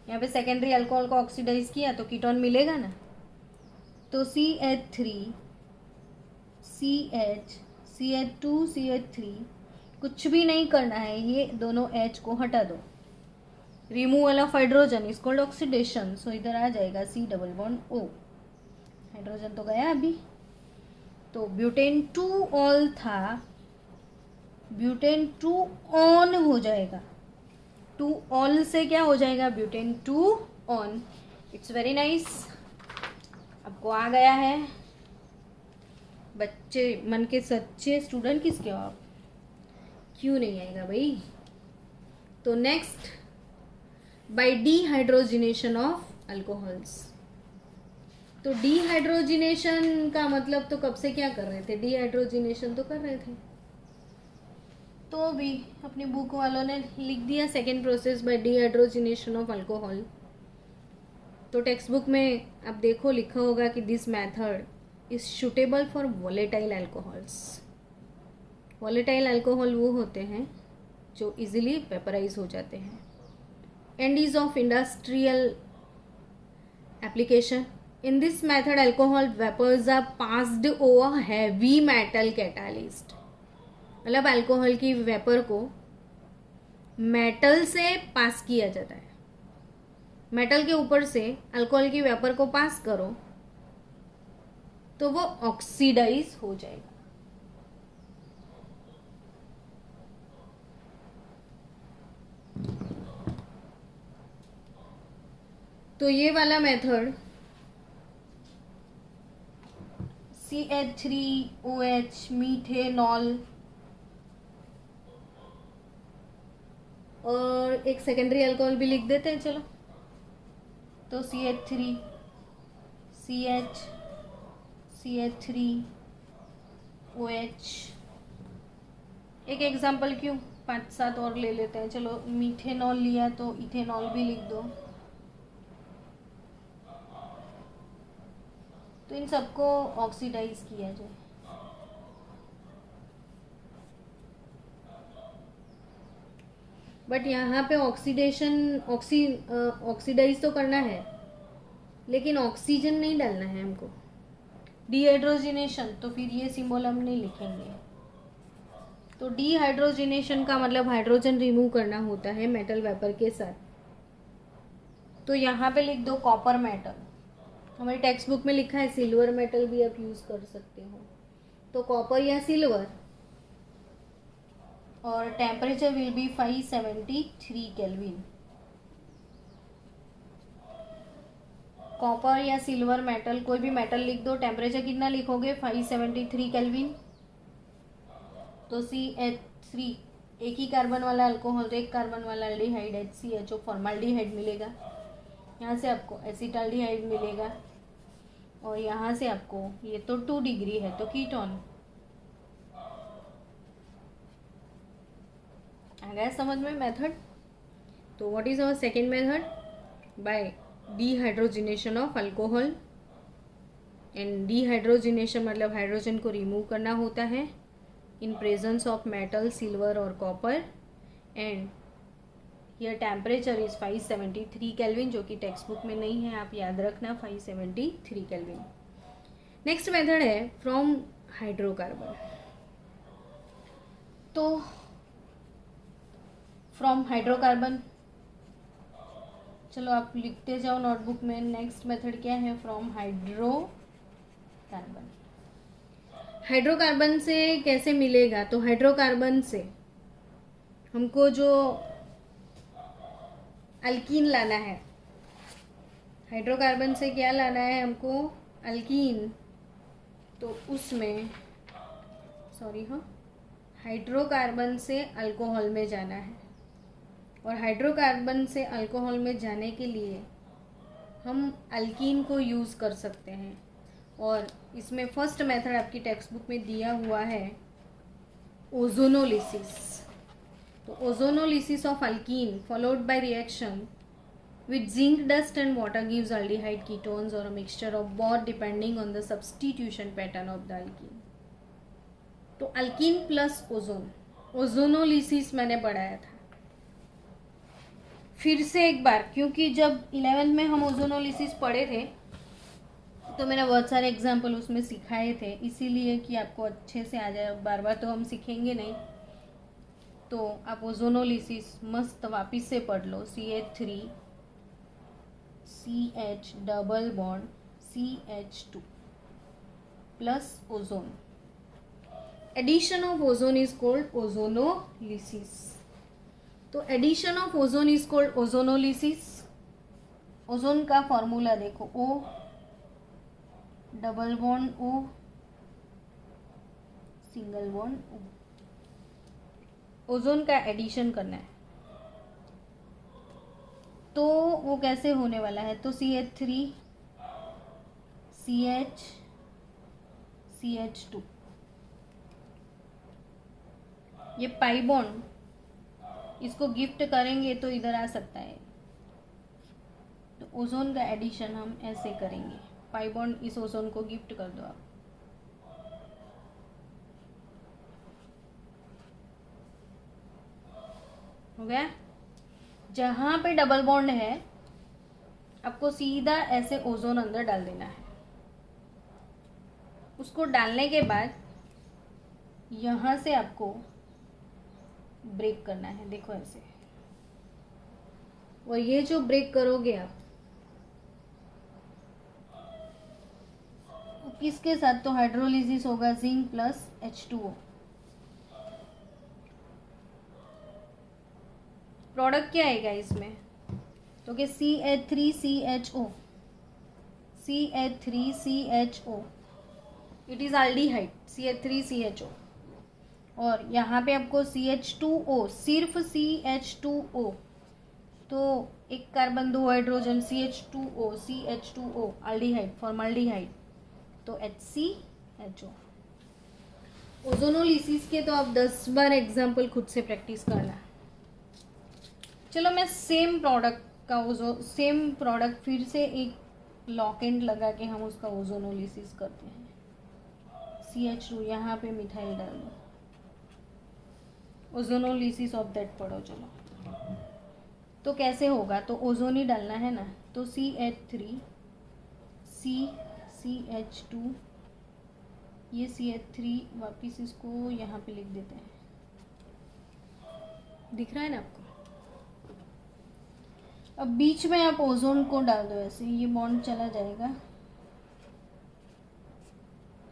यहाँ पे सेकेंडरी अल्कोहल को ऑक्सीडाइज किया तो कीटोन मिलेगा ना। तो CH3 CH CH2 CH3, कुछ भी नहीं करना है, ये दोनों H को हटा दो। Removal of hydrogen is called oxidation. So इधर आ जाएगा C double bond O। Hydrogen तो गया अभी। तो ब्यूटेन 2 ऑल था, ब्यूटेन 2 ऑन हो जाएगा। 2 ऑल से क्या हो जाएगा? Butane 2 one. It's very nice. आपको आ गया है। बच्चे मन के सच्चे स्टूडेंट किसके हो आप? क्यों नहीं आएगा भाई? तो next, by dehydrogenation of alcohols. तो डिहाइड्रोजिनेशन का मतलब तो कब से क्या कर रहे थे? डिहाइड्रोजिनेशन तो कर रहे थे। तो भी अपनी बुक वालों ने लिख दिया second process by dehydrogenation of alcohol. तो टेक्स्ट बुक में आप देखो लिखा होगा कि this method is suitable for volatile alcohols. Volatile alcohol वो होते हैं जो इजीली वेपराइज हो जाते हैं। And is of industrial application. In this method alcohol vapours are passed over heavy metal catalyst. मतलब अल्कोहल की वेपर को मेटल से पास किया जाता है। मेटल के ऊपर से अल्कोहल की वेपर को पास करो तो वो ऑक्सीडाइज हो जाएगा। तो ये वाला मेथड CH3OH मीथेनॉल और एक सेकेंडरी अल्कोहल भी लिख देते हैं। चलो, तो CH3 CH CH3OH। एक एग्जाम्पल क्यों, 5-7 और ले लेते हैं। चलो, मीथेनॉल लिया तो इथेनॉल भी लिख दो। तो इन सबको ऑक्सीडाइज किया जाए। बट यहाँ पे ऑक्सीडाइज तो करना है, लेकिन ऑक्सीजन नहीं डालना है हमको। डिहाइड्रोजिनेशन, तो फिर ये सिंबल हम नहीं लिखेंगे। तो डिहाइड्रोजिनेशन का मतलब हाइड्रोजन रिमूव करना होता है मेटल वेपर के साथ। तो यहाँ पे लिख दो कॉपर मेटल। हमारी टेक्स्ट बुक में लिखा है सिल्वर मेटल भी आप यूज कर सकते हो। तो कॉपर या सिल्वर, और temperature will be 573 kelvin. Copper या सिल्वर मेटल, कोई भी मेटल लिख दो। टेम्परेचर कितना लिखोगे? 573 केल्विन। तो CH3 एक ही कार्बन वाला अल्कोहल, तो एक कार्बन वाला एल्डिहाइड HCHO फॉर्माल्डिहाइड मिलेगा। यहाँ से आपको एसिटाल्डिहाइड मिलेगा और यहाँ से आपको, ये तो 2 डिग्री है तो कीटोन आ गया समझ में मेथड। तो what is our second method? By dehydrogenation of alcohol. And dehydrogenation मतलब हाइड्रोजन को रिमूव करना होता है in presence of metal silver और copper. And here temperature is 573 kelvin, जो कि टेक्स्ट बुक में नहीं है, आप याद रखना 573 केल्विन। नेक्स्ट मेथड है फ्रॉम हाइड्रोकार्बन। तो फ्रॉम हाइड्रोकार्बन, चलो आप लिखते जाओ नोटबुक में। नेक्स्ट मेथड क्या है? From hydrocarbon. हाइड्रोकार्बन से कैसे मिलेगा? तो हाइड्रोकार्बन से हमको जो अल्कीन लाना है, हाइड्रोकार्बन से क्या लाना है हमको? अल्कीन। तो उसमें हाइड्रोकार्बन से अल्कोहल में जाना है। और हाइड्रोकार्बन से अल्कोहल में जाने के लिए हम अल्कीन को यूज़ कर सकते हैं। और इसमें फर्स्ट मेथड आपकी टेक्स्ट बुक में दिया हुआ है ओजोनोलिसिस। तो ozonolysis of alkyne followed by reaction with zinc dust and water gives aldehyde ketones or a mixture of both depending on the substitution pattern of the alkene. तो alkyne plus ozone, ozonolysis मैंने पढ़ाया था। फिर से एक बार, क्योंकि जब 11th में हम ओजोनोलिसिस पढ़े थे तो मैंने बहुत सारे एग्जाम्पल उसमें सिखाए थे, इसीलिए कि आपको अच्छे से आ जाए। बार बार तो हम सीखेंगे नहीं, तो आप ओजोनोलिसिस मस्त वापिस से पढ़ लो। CH3 CH double bond CH2 plus ozone. Addition of ozone is called ozonolysis. तो addition of ozone is called ozonolysis. Ozone का फॉर्मूला देखो, O double bond O single bond O। Ozone का एडिशन करना है तो वो कैसे होने वाला है, तो CH3 CH CH2, ये पाई बॉन्ड इसको गिफ्ट करेंगे तो इधर आ सकता है। तो ओजोन का एडिशन हम ऐसे करेंगे, पाई बॉन्ड इस ओजोन को गिफ्ट कर दो आप। हो गया। जहां पे डबल बॉन्ड है आपको सीधा ऐसे ओजोन अंदर डाल देना है। उसको डालने के बाद यहां से आपको ब्रेक करना है, देखो ऐसे। और ये जो ब्रेक करोगे आप किसके साथ, तो हाइड्रोलिसिस होगा जिंक प्लस H2O। प्रोडक्ट क्या आएगा इसमें, तो कि CH3CHO, CH3CHO, it is aldehyde CH3CHO। और यहाँ पे आपको CH2O, सिर्फ CH2O, तो एक कार्बन दो हाइड्रोजन CH2O एल्डिहाइड फॉर्मल्डिहाइड, तो HCHO। ओजोनोलिसिस के तो आप 10 बार एग्जाम्पल खुद से प्रैक्टिस करना। चलो मैं सेम प्रोडक्ट फिर से एक लॉक एंड लगा के हम उसका ओजोनोलिसिस करते हैं। CH2 यहाँ पे मिथाइल डाल दो, ओजोनोलिसिस ऑफ दैट पढ़ो। चलो तो कैसे होगा, तो ओजोन ही डालना है ना, तो CH3 CH2, ये CH3 वापिस इसको यहाँ पे लिख देते हैं, दिख रहा है ना आपको। अब बीच में आप ओजोन को डाल दो ऐसे, ये बॉन्ड चला जाएगा,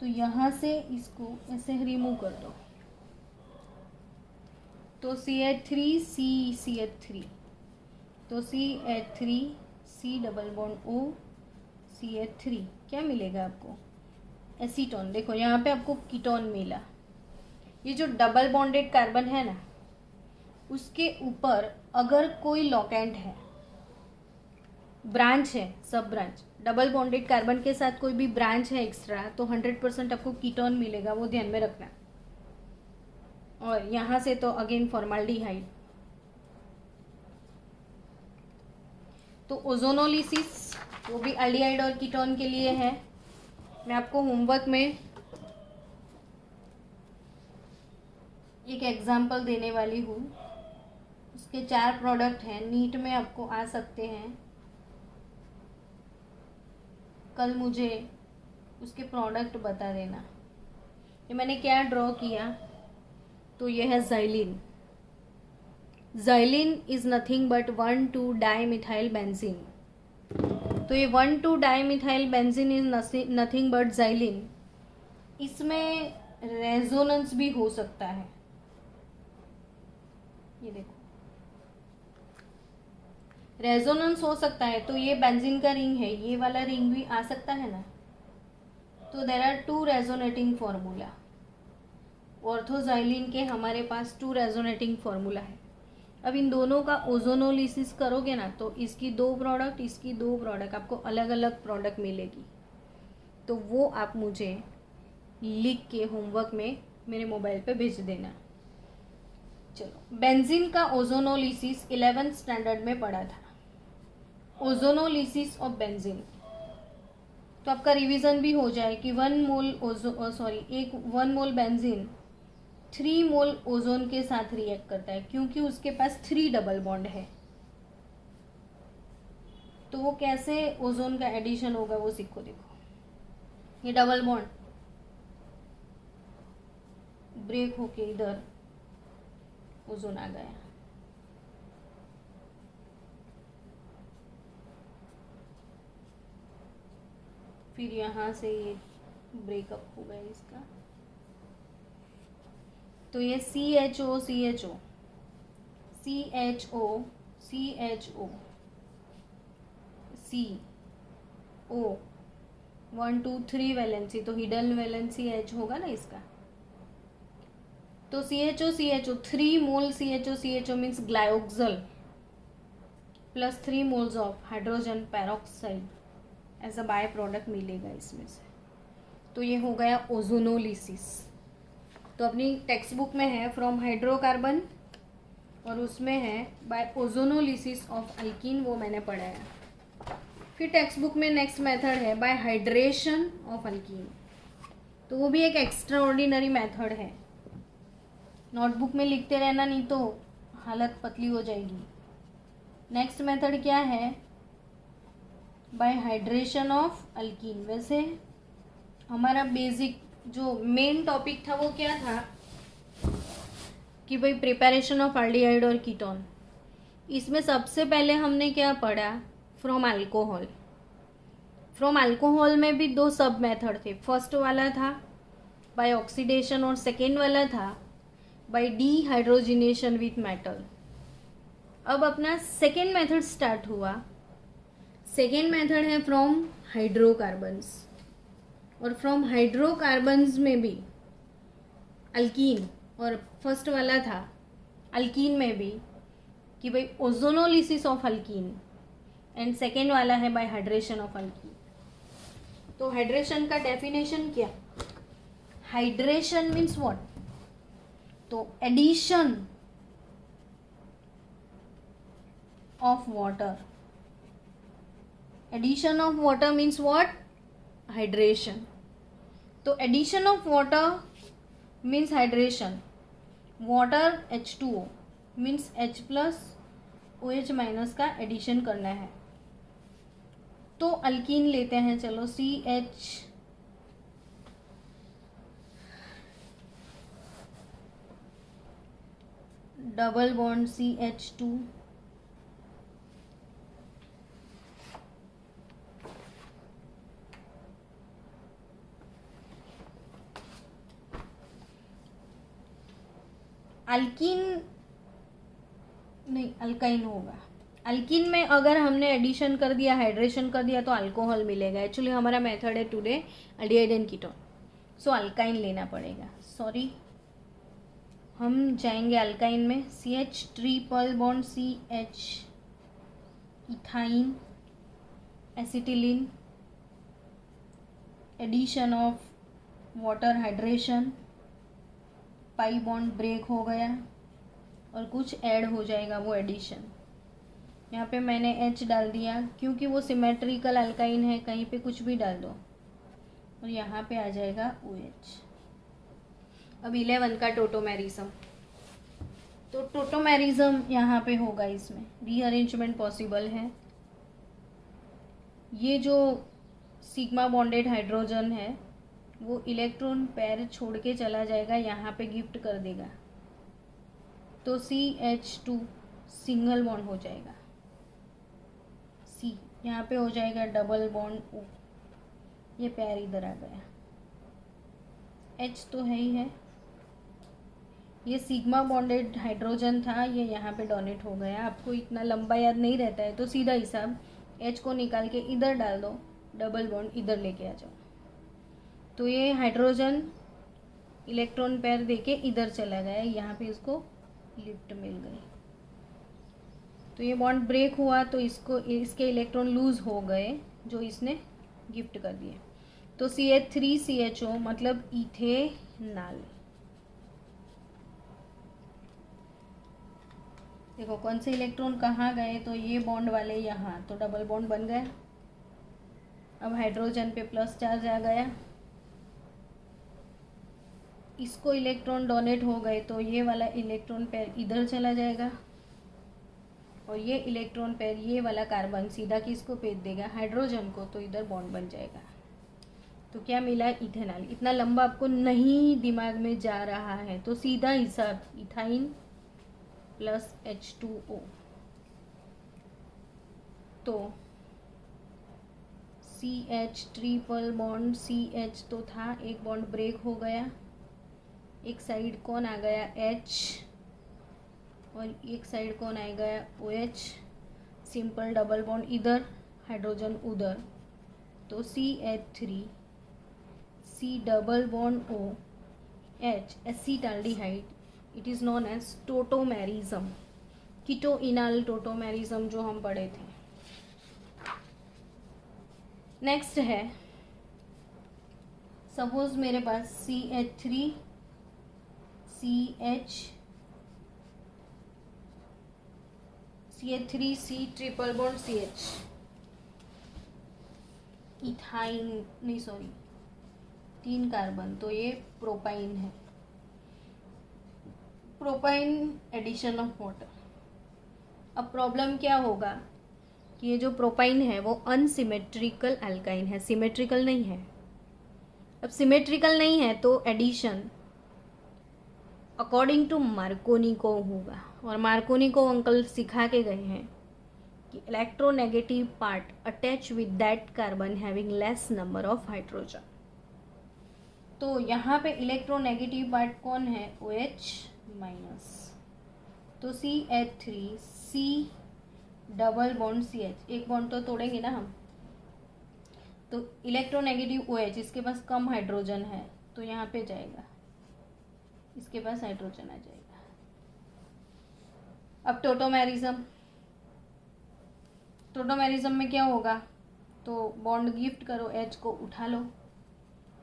तो यहाँ से इसको ऐसे रिमूव कर दो, तो CH3 CH3, तो CH3 C double bond O CH3, क्या मिलेगा आपको, एसीटोन। देखो यहाँ पे आपको कीटोन मिला। ये जो डबल बॉन्डेड कार्बन है ना, उसके ऊपर अगर कोई लॉकेंट है, ब्रांच है, सब ब्रांच, डबल बॉन्डेड कार्बन के साथ कोई भी ब्रांच है एक्स्ट्रा, तो 100% आपको कीटोन मिलेगा, वो ध्यान में रखना। और यहाँ से तो अगेन फॉर्मल्डिहाइड। तो ओजोनोलिसिस वो भी एल्डिहाइड और कीटोन के लिए है। मैं आपको होमवर्क में एक एग्जाम्पल देने वाली हूँ, उसके 4 प्रोडक्ट हैं, नीट में आपको आ सकते हैं। कल मुझे उसके प्रोडक्ट बता देना। ये मैंने क्या ड्रॉ किया, तो ये है xylene. Xylene is nothing but 1,2-डाइमिथाइल benzene. तो ये 1,2-डाइमिथाइल benzene is nothing but xylene. इसमें रेजोनेंस भी हो सकता है, ये देखो रेजोनेंस हो सकता है, तो ये बेंजीन का रिंग है, ये वाला रिंग भी आ सकता है ना। तो there are 2 resonating formula. Orthoxylene के हमारे पास 2 रेजोनेटिंग फार्मूला है। अब इन दोनों का ओजोनोलिसिस करोगे ना, तो इसकी 2 प्रोडक्ट, इसकी 2 प्रोडक्ट, आपको अलग अलग प्रोडक्ट मिलेगी। तो वो आप मुझे लिख के होमवर्क में मेरे मोबाइल पे भेज देना। चलो, बेंजीन का ओजोनोलिसिस 11th स्टैंडर्ड में पढ़ा था, ओजोनोलिसिस ऑफ बेंजीन। तो आपका रिवीजन भी हो जाए कि 1 मोल बेंजीन 3 मोल ओजोन के साथ रिएक्ट करता है, क्योंकि उसके पास 3 डबल बॉन्ड है। तो वो कैसे ओजोन का एडिशन होगा वो सीखो। देखो ये डबल बॉन्ड ब्रेक होके इधर ओजोन आ गया, फिर यहाँ से ये ब्रेकअप हो गया इसका, तो ये CHO CHO CHO CHO CO 1 2 3 valency, तो हिडन वैलेंसी H होगा ना इसका, तो CHO 3 mole CHO means glyoxal plus 3 moles of hydrogen peroxide as a by product मिलेगा इसमें से। तो ये हो गया ओजोनोलिसिस। तो अपनी टेक्स्ट बुक में है फ्रॉम हाइड्रोकार्बन और उसमें है बाय ओजोनोलिसिस ऑफ अल्कीन, वो मैंने पढ़ा है। फिर टेक्स्ट बुक में नेक्स्ट मेथड है बाय हाइड्रेशन ऑफ अल्कीन, तो वो भी एक एक्स्ट्रा ऑर्डिनरी मेथड है। नोटबुक में लिखते रहना, नहीं तो हालत पतली हो जाएगी। नेक्स्ट मेथड क्या है? By hydration of alkyne. वैसे हमारा बेसिक जो मेन टॉपिक था वो क्या था कि भाई प्रिपरेशन ऑफ एल्डिहाइड और कीटोन। इसमें सबसे पहले हमने क्या पढ़ा? From alcohol. फ्रॉम अल्कोहल में भी 2 सब मेथड थे। फर्स्ट वाला था बाय ऑक्सीडेशन और सेकेंड वाला था बाय डीहाइड्रोजिनेशन विथ मेटल। अब अपना सेकेंड मेथड स्टार्ट हुआ। सेकेंड मेथड है फ्रॉम हाइड्रोकार्बन्स, और फ्रॉम हाइड्रोकार्बन्स में भी अल्कीन, और फर्स्ट वाला था अल्कीन में भी कि भाई ozonolysis of alkene, and second वाला है बाय हाइड्रेशन ऑफ अल्कीन। तो हाइड्रेशन का डेफिनेशन क्या? Hydration means what? तो addition of water. Addition of water means what? Hydration. तो addition of water means hydration. Water H2O means H plus OH minus का addition करना है। तो alkene लेते हैं, चलो CH double bond CH2 alkene नहीं, अल्काइन होगा। अल्कीन में अगर हमने एडिशन कर दिया, हाइड्रेशन कर दिया, तो अल्कोहल मिलेगा। एक्चुअली हमारा मेथड है today aldehyde and ketone, so alkyne लेना पड़ेगा। सॉरी, हम जाएंगे अल्काइन में। CH triple bond CH ethyne acetylene, addition of water hydration, pi bond break हो गया और कुछ ऐड हो जाएगा वो एडिशन। यहाँ पे मैंने H डाल दिया क्योंकि वो सिमेट्रिकल अल्काइन है, कहीं पे कुछ भी डाल दो, और यहाँ पे आ जाएगा OH। अब 11 का टोटोमेरिज्म। तो टोटोमेरिज्म यहाँ पे होगा, इसमें रीअरेंजमेंट पॉसिबल है। ये जो सिग्मा बॉन्डेड हाइड्रोजन है वो इलेक्ट्रॉन पैर छोड़ के चला जाएगा, यहाँ पे गिफ्ट कर देगा, तो CH2 सिंगल बॉन्ड हो जाएगा। C यहाँ पे हो जाएगा डबल बॉन्ड O, ये पैर इधर आ गया। H तो है ही है, ये सिग्मा बॉन्डेड हाइड्रोजन था, ये यहाँ पे डोनेट हो गया। आपको इतना लंबा याद नहीं रहता है तो सीधा हिसाब H को निकाल के इधर डाल दो, डबल बॉन्ड इधर लेके आ जाओ, तो ये हाइड्रोजन इलेक्ट्रॉन पैर देके इधर चला गया, यहाँ पे इसको लिफ्ट मिल गई। तो ये बॉन्ड ब्रेक हुआ तो इसको इसके इलेक्ट्रॉन लूज हो गए जो इसने गिफ्ट कर दिए। तो CH3CHO मतलब इथेनॉल। देखो कौन से इलेक्ट्रॉन कहाँ गए, तो ये बॉन्ड वाले यहाँ, तो डबल बॉन्ड बन गया। अब हाइड्रोजन पे प्लस चार्ज आ गया, इसको इलेक्ट्रॉन डोनेट हो गए तो ये वाला इलेक्ट्रॉन पेयर इधर चला जाएगा, और ये इलेक्ट्रॉन पेयर ये वाला कार्बन सीधा किसको भेज देगा? हाइड्रोजन को, तो इधर बॉन्ड बन जाएगा। तो क्या मिला? इथेनॉल। इतना लंबा आपको नहीं दिमाग में जा रहा है तो सीधा हिसाब इथाइन प्लस H2O। तो CH ट्रिपल बॉन्ड CH तो था, एक बॉन्ड ब्रेक हो गया, एक साइड कौन आ गया? H, और एक साइड कौन आ गया? OH। सिंपल डबल बॉन्ड इधर, हाइड्रोजन उधर, तो CH3 C double bond O H acetaldehyde it is known as tautomerism, keto enol tautomerism जो हम पढ़े थे। नेक्स्ट है, सपोज मेरे पास CH3 CH3C triple bond CH, ethyne नहीं सॉरी 3 कार्बन, तो ये प्रोपाइन है। Propyne addition of water. अब प्रॉब्लम क्या होगा कि ये जो प्रोपाइन है वो अनसिमेट्रिकल अल्काइन है, सिमेट्रिकल नहीं है। अब सिमेट्रिकल नहीं है तो एडिशन अकॉर्डिंग टू मार्कोनी को होगा, और मार्कोनी को अंकल सिखा के गए हैं कि electronegative part attach with that carbon having less number of hydrogen. तो यहाँ पे इलेक्ट्रोनेगेटिव पार्ट कौन है, OH माइनस, तो CH3C डबल बॉन्ड CH, एक बॉन्ड तो तोड़ेंगे ना हम, तो इलेक्ट्रोनेगेटिव OH, इसके पास कम हाइड्रोजन है तो यहाँ पे जाएगा, इसके पास हाइड्रोजन आ जाएगा। अब टोटोमेरिज्म में क्या होगा, तो बॉन्ड गिफ्ट करो, H को उठा लो,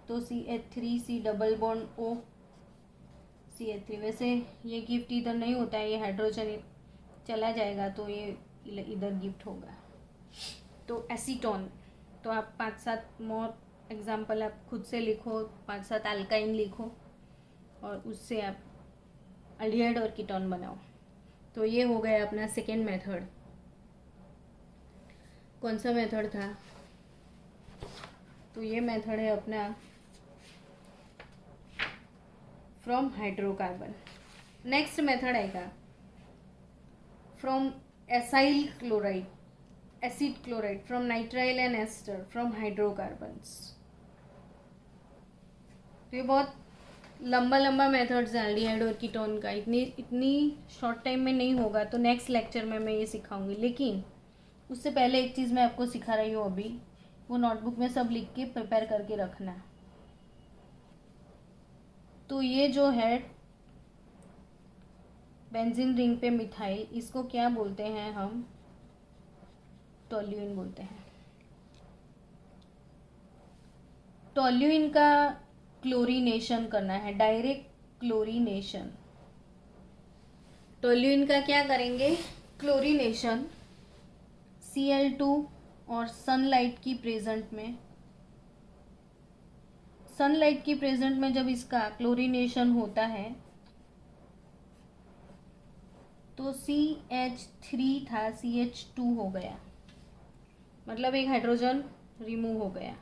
तो CH3C double bond O CH3, वैसे ये गिफ्ट इधर नहीं होता है, ये हाइड्रोजन चला जाएगा तो ये इधर गिफ्ट होगा। तो एसीटोन, तो आप 5-7 मोर एग्जाम्पल आप खुद से लिखो, 5-7 अल्काइन लिखो और उससे आप अल्डिहाइड और कीटोन बनाओ। तो ये हो गया अपना सेकेंड मेथड। कौन सा मेथड था, तो ये मेथड है अपना फ्रॉम हाइड्रोकार्बन। नेक्स्ट मेथड आएगा from acyl chloride, acid chloride, from nitrile and ester, from hydrocarbons. तो ये बहुत लंबा मेथड्स है अल्डिहाइड और कीटोन का, इतनी शॉर्ट टाइम में नहीं होगा, तो नेक्स्ट लेक्चर में मैं ये सिखाऊंगी। लेकिन उससे पहले एक चीज़ मैं आपको सिखा रही हूँ अभी, वो नोटबुक में सब लिख के प्रिपेयर करके रखना। तो ये जो है बेंजीन रिंग पे मिथाइल, इसको क्या बोलते हैं हम, टोल्यूइन बोलते हैं। टोल्यूइन का क्लोरीनेशन करना है, डायरेक्ट क्लोरीनेशन। टोल्यूइन का क्या करेंगे, क्लोरीनेशन Cl2 और सनलाइट की प्रेजेंट में, सनलाइट की प्रेजेंट में जब इसका क्लोरीनेशन होता है तो CH3 था CH2 हो गया, मतलब एक हाइड्रोजन रिमूव हो गया,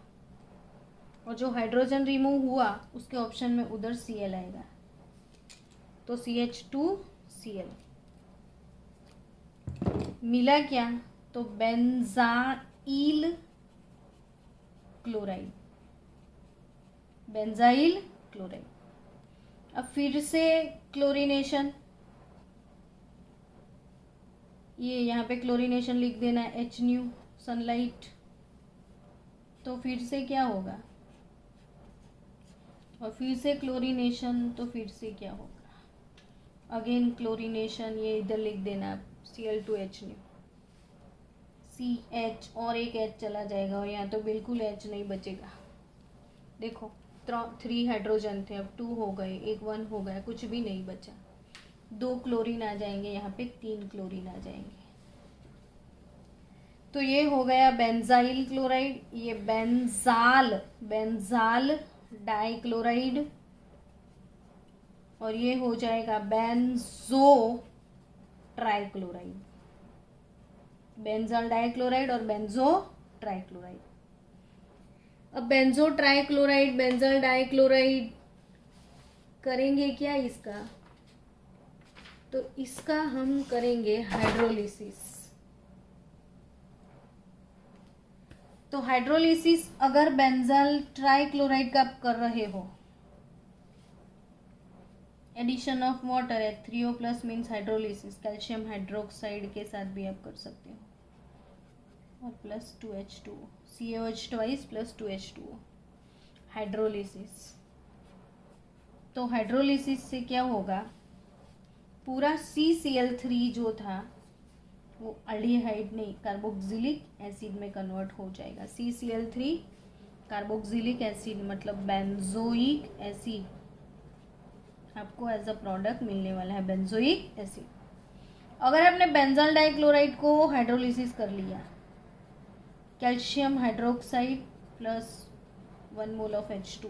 और जो हाइड्रोजन रिमूव हुआ उसके ऑप्शन में उधर Cl आएगा, तो CH2Cl मिला क्या, तो बेंजाइल क्लोराइड, बेंजाइल क्लोराइड। अब फिर से क्लोरीनेशन, ये यहाँ पे क्लोरीनेशन लिख देना है HNu, सनलाइट, तो फिर से क्या होगा, और फिर से क्लोरीनेशन, तो फिर से क्या होगा, अगेन क्लोरीनेशन, ये इधर लिख देना Cl2HNu, CH और एक H चला जाएगा, और यहाँ तो बिल्कुल H नहीं बचेगा। देखो 3 हाइड्रोजन थे, अब 2 हो गए, एक 1 हो गया, कुछ भी नहीं बचा, 2 क्लोरीन आ जाएंगे, यहाँ पे 3 क्लोरीन आ जाएंगे। तो ये हो गया बेंजाइल क्लोराइड, ये बेंजाल डाइक्लोराइड, और ये हो जाएगा बेंजो ट्राइक्लोराइड, बेंजाल डाइक्लोराइड और बेंजो ट्राइक्लोराइड। अब बेंजो ट्राइक्लोराइड, बेंजाल डाइक्लोराइड करेंगे क्या इसका, तो इसका हम करेंगे हाइड्रोलिसिस। तो हाइड्रोलिसिस अगर बेंजाल ट्राइक्लोराइड का आप कर रहे हो, addition of water H3O plus means hydrolysis, calcium hydroxide के साथ भी आप कर सकते हो, और plus 2H2O, COH twice plus 2H2O, hydrolysis. तो हाइड्रोलिसिस से क्या होगा, पूरा CCl3 जो था वो अल्डिहाइड नहीं कार्बोक्सिलिक एसिड में कन्वर्ट हो जाएगा। CCl3 कार्बोक्सिलिक एसिड मतलब बेंजोइक एसिड आपको एज अ प्रोडक्ट मिलने वाला है, बेंजोइक एसिड। अगर आपने बेंजल डाइक्लोराइड को हाइड्रोलिसिस कर लिया, calcium hydroxide plus 1 mole of H2,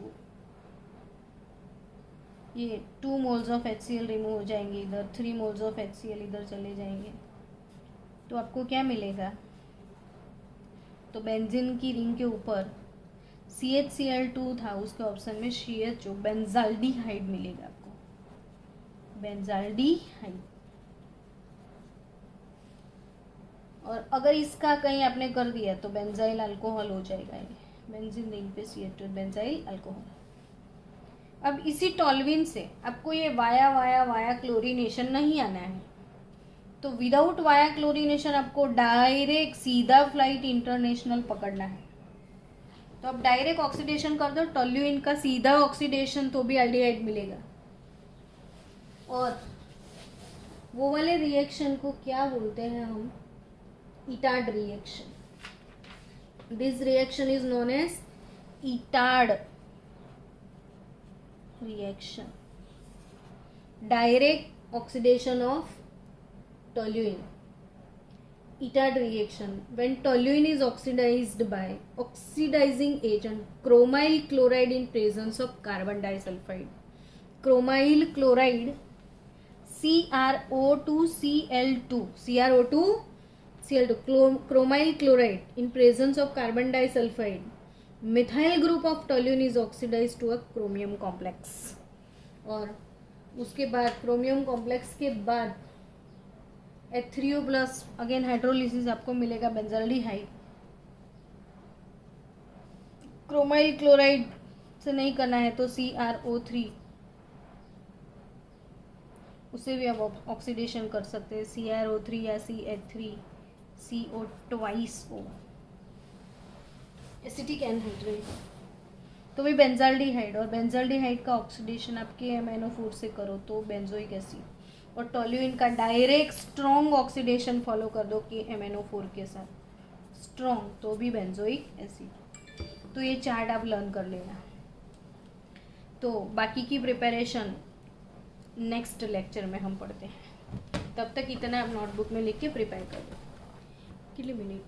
ये 2 मोल्स ऑफ HCl रिमूव हो जाएंगे, इधर 3 मोल्स ऑफ HCl इधर चले जाएंगे, तो आपको क्या मिलेगा? तो बेंजीन की रिंग के ऊपर CHCl2 था, उसके ऑप्शन में CHO बेंजाल्डिहाइड मिलेगा आपको, बेंजाल्डिहाइड। और अगर इसका कहीं आपने कर दिया तो बेंजाइल अल्कोहल हो जाएगा, ये बेंजीन रिंग पे CH2 बेंजाइल अल्कोहल। अब इसी टॉल्यूइन से आपको ये वाया वाया वाया क्लोरीनेशन नहीं आना है, तो विदाउट वाया क्लोरीनेशन आपको डायरेक्ट सीधा फ्लाइट इंटरनेशनल पकड़ना है। तो आप डायरेक्ट ऑक्सीडेशन कर दो टॉल्यूइन का, सीधा ऑक्सीडेशन तो भी एल्डिहाइड मिलेगा। और वो वाले रिएक्शन को क्या बोलते हैं हम? Etard reaction. This reaction is known as Etard reaction, direct oxidation of toluene, Itard reaction. When toluene is oxidized by oxidizing agent chromyl chloride in presence of carbon disulfide, chromyl chloride CrO2Cl2 chromyl chloride in presence of carbon disulfide, methyl group of toluene is oxidise to a chromium complex. और उसके बाद chromium complex के बाद H3O plus again hydrolysis आपको मिलेगा benzaldehyde. Chromyl chloride से नहीं करना है तो CrO3, उसे भी आप ऑक्सीडेशन कर सकते हैं, CrO3 या CH3CO twice O, acetic anhydride, तो भी बेंजाल्डिहाइड। और बेंजाल्डिहाइड का ऑक्सीडेशन आप KMnO4 से करो तो बेंजोइक एसिड, और टोल्यूइन का डायरेक्ट स्ट्रॉन्ग ऑक्सीडेशन फॉलो कर दो KMnO4 के साथ, स्ट्रॉन्ग तो भी बेंजोइक एसिड। तो ये चार्ट आप लर्न कर लेना। तो बाकी की प्रिपरेशन नेक्स्ट लेक्चर में हम पढ़ते हैं, तब तक इतना आप नोटबुक में लिख के प्रिपेयर कर दो। कितने मिनट?